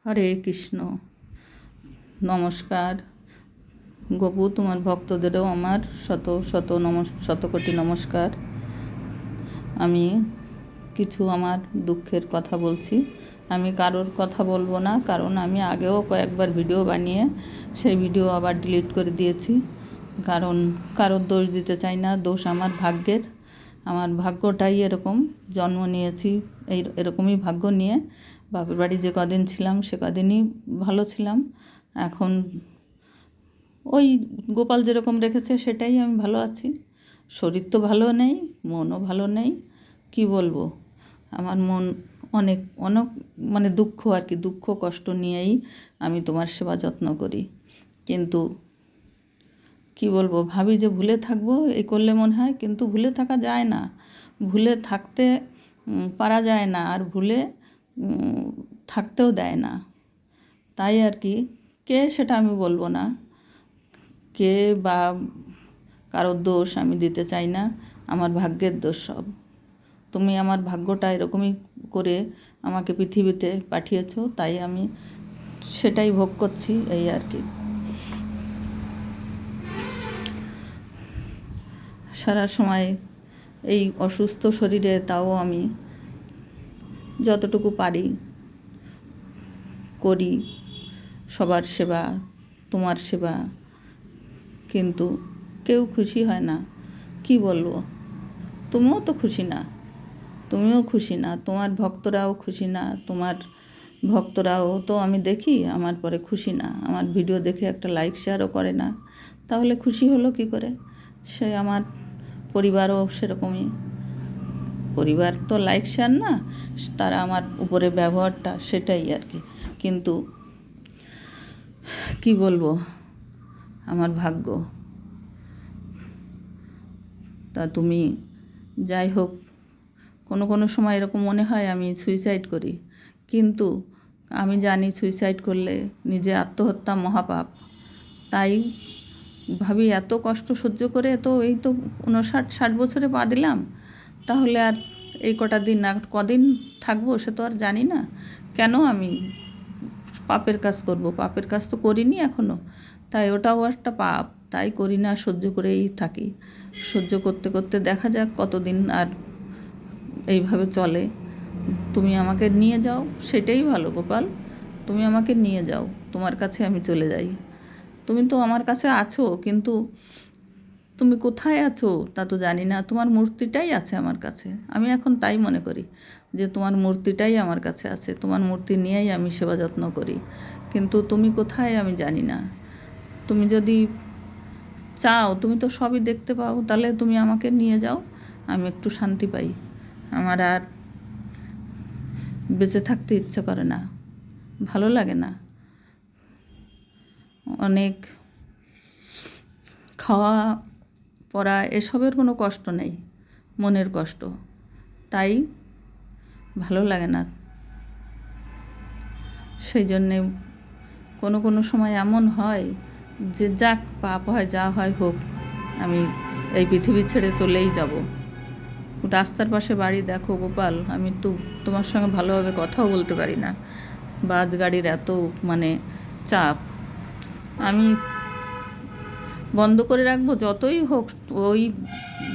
হরে কৃষ্ণ। নমস্কার গোপু, তোমার ভক্তদেরও আমার শত শত শতকোটি নমস্কার। আমি কিছু আমার দুঃখের কথা বলছি। আমি কারোর কথা বলবো না, কারণ আমি আগেও কয়েকবার ভিডিও বানিয়ে সেই ভিডিও আবার ডিলিট করে দিয়েছি। কারণ কারোর দোষ দিতে চাই না, দোষ আমার ভাগ্যের। আমার ভাগ্যটাই এরকম, জন্ম নিয়েছি এরকমই ভাগ্য নিয়ে। বাপের বাড়ি যে কদিন ছিলাম সে কদিনই ভালো ছিলাম। এখন ওই গোপাল যেরকম রেখেছে সেটাই আমি ভালো আছি। শরীর তো ভালো নেই, মনও ভালো নেই। কি বলবো, আমার মন অনেক অনেক মানে দুঃখ আর কি, দুঃখ কষ্ট নিয়েই আমি তোমার সেবা যত্ন করি। কিন্তু কি বলবো, ভাবি যে ভুলে থাকবো এই করলে মনে হয়, কিন্তু ভুলে থাকা যায় না, ভুলে থাকতে পারা যায় না, আর ভুলে থাকতেও দেয় না। তাই আর কি, কে সেটা আমি বলবো না, কে বা কারোর দোষ আমি দিতে চাই না। আমার ভাগ্যের দোষ সব। তুমি আমার ভাগ্যটা এরকমই করে আমাকে পৃথিবীতে পাঠিয়েছো, তাই আমি সেটাই ভোগ করছি, এই আর কি। সারা সময় এই অসুস্থ শরীরে তাও আমি যতটুকু পারি করি, সবার সেবা, তোমার সেবা, কিন্তু কেউ খুশি হয় না। কি বলবো, তুমিও তো খুশি না, তুমিও খুশি না, তোমার ভক্তরাও খুশি না। তোমার ভক্তরাও তো আমি দেখি আমার পরে খুশি না, আমার ভিডিও দেখে একটা লাইক শেয়ারও করে না। তাহলে খুশি হলো কি করে? সে আমার পরিবারও সেরকমই। পরিবার তো লাইক শেয়ার না, তারা আমার উপরে ব্যবহারটা সেটাই আর কি। কিন্তু কি বলবো, আমার ভাগ্য। তা তুমি যাই হোক, কোনো সময় এরকম মনে হয় আমি সুইসাইড করি, কিন্তু আমি জানি সুইসাইড করলে নিজে আত্মহত্যা মহাপাপ। তাই ভাবি এত কষ্ট সহ্য করে তো এই তো 59-60 বছরে পা দিলাম, তাহলে আর এই কটা দিন আর কদিন থাকবো সে তো আর জানি না। কেন আমি পাপের কাজ করব? পাপের কাজ তো করিনি এখনও, তাই ওটাও একটা পাপ, তাই করি না, সহ্য করেই থাকি। সহ্য করতে করতে দেখা যাক কতদিন আর এইভাবে চলে। তুমি আমাকে নিয়ে যাও, সেটাই ভালো গোপাল। তুমি আমাকে নিয়ে যাও, তোমার কাছে আমি চলে যাই। তুমি তো আমার কাছে আছো, কিন্তু তুমি কোথায় আছো তা তো জানি না। তোমার মূর্তিটাই আছে আমার কাছে, আমি এখন তাই মনে করি যে তোমার মূর্তিটাই আমার কাছে আছে, তোমার মূর্তি নিয়েই আমি সেবা যত্ন করি। কিন্তু তুমি কোথায় আমি জানি না। তুমি যদি চাও, তুমি তো সবই দেখতে পাও, তাহলে তুমি আমাকে নিয়ে যাও, আমি একটু শান্তি পাই। আমার আর বেঁচে থাকতে ইচ্ছে করে না, ভালো লাগে না। অনেক খাওয়া পড়া এসবের কোনো কষ্ট নেই, মনের কষ্ট, তাই ভালো লাগে না। সেই জন্যে কোনো সময় এমন হয় যে যাক, পাপ হয় যা হয় হোক, আমি এই পৃথিবী ছেড়ে চলেই যাব। রাস্তার পাশে বাড়ি দেখো গোপাল, আমি তো তোমার সঙ্গে ভালোভাবে কথাও বলতে পারি না, বাস গাড়ির এত মানে চাপ। আমি বন্ধ করে রাখবো যতই হোক, ওই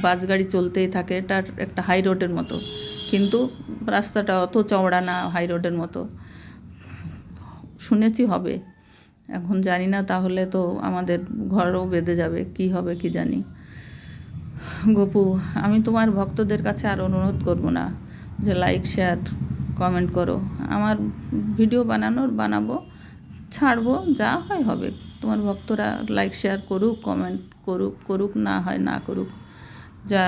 বাস গাড়ি চলতেই থাকে, এটার একটা হাই রোডের মতো, কিন্তু রাস্তাটা অত চওড়া না হাই রোডের মতো। শুনেছি হবে, এখন জানি না, তাহলে তো আমাদের ঘরও বেঁধে যাবে, কি হবে কি জানি। গোপু, আমি তোমার ভক্তদের কাছে আর অনুরোধ করব না যে লাইক শেয়ার কমেন্ট করো। আমার ভিডিও বানাবো, ছাড়বো, যা হয় হবে। তোমার ভক্তরা লাইক শেয়ার করুক, কমেন্ট করুক, না হয় না করুক। যা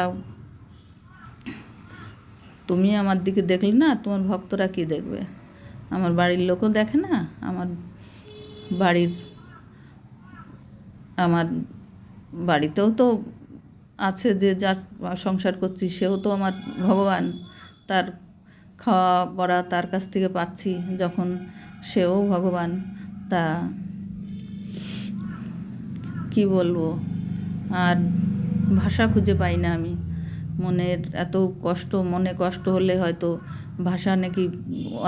তুমি আমার দিকে দেখলে না, তোমার ভক্তরা কি দেখবে? আমার বাড়ির লোকও দেখে না, আমার বাড়িতেও তো আছে, যে যার সংসার করছি সেও তো আমার ভগবান। তার খাওয়া পড়া তার কাছ থেকে পাচ্ছি যখন, সেও ভগবান। তা কি বলবো, আর ভাষা খুঁজে পাই না আমি মনের এত কষ্ট, মনে কষ্ট হলে হয়তো ভাষা নাকি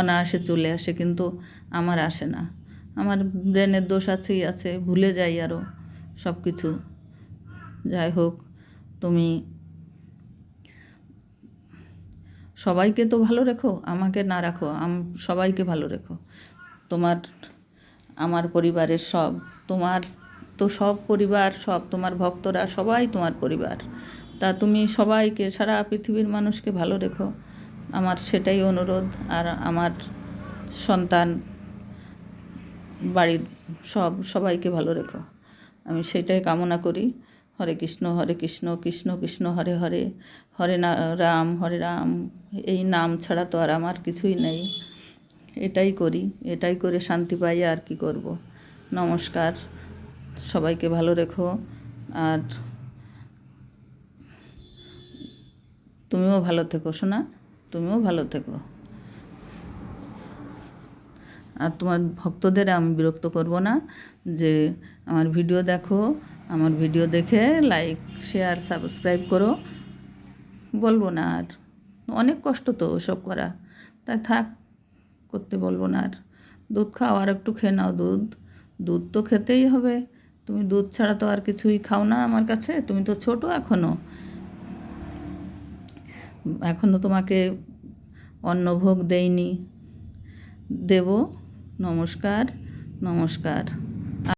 অনায়াসে চলে আসে, কিন্তু আমার আসে না। আমার ব্রেনের দোষ আছেই আছে, ভুলে যাই আরও সব কিছু। যাই হোক, তুমি সবাইকে তো ভালো রেখো, আমাকে না রাখো, সবাইকে ভালো রেখো। তোমার, আমার পরিবারের সব, তোমার তো সব পরিবার, সব তোমার ভক্তরা সবাই তোমার পরিবার। তা তুমি সবাইকে, সারা পৃথিবীর মানুষকে ভালো রেখো, আমার সেটাই অনুরোধ। আর আমার সন্তান, বাড়ির সবাইকে ভালো রেখো, আমি সেটাই কামনা করি। হরে কৃষ্ণ কৃষ্ণ কৃষ্ণ হরে হরে, হরে রাম। এই নাম ছাড়া তো আর আমার কিছুই নেই। এটাই করি, এটাই করে শান্তি পাই, আর কি করব। নমস্কার, সবাইকে ভালো রেখো। আর তুমিও ভালো থেকো সোনা, তুমিও ভালো থেকো। আর তোমার ভক্তদের আমি বিরক্ত করব না, যে আমার ভিডিও দেখো, আমার ভিডিও দেখে লাইক, শেয়ার, সাবস্ক্রাইব করো, বলবো না আর। অনেক কষ্ট তো ওসব করা, তাই থাক, করতে বলবো না আর। দুধ খাও, আর একটু খেয়ে নাও দুধ তো খেতেই হবে। তুমি দুধ ছাড়া তো আর কিছুই খাও না আমার কাছে, তুমি তো ছোটো এখনও তোমাকে অন্নভোগ দেইনি, দেব। নমস্কার।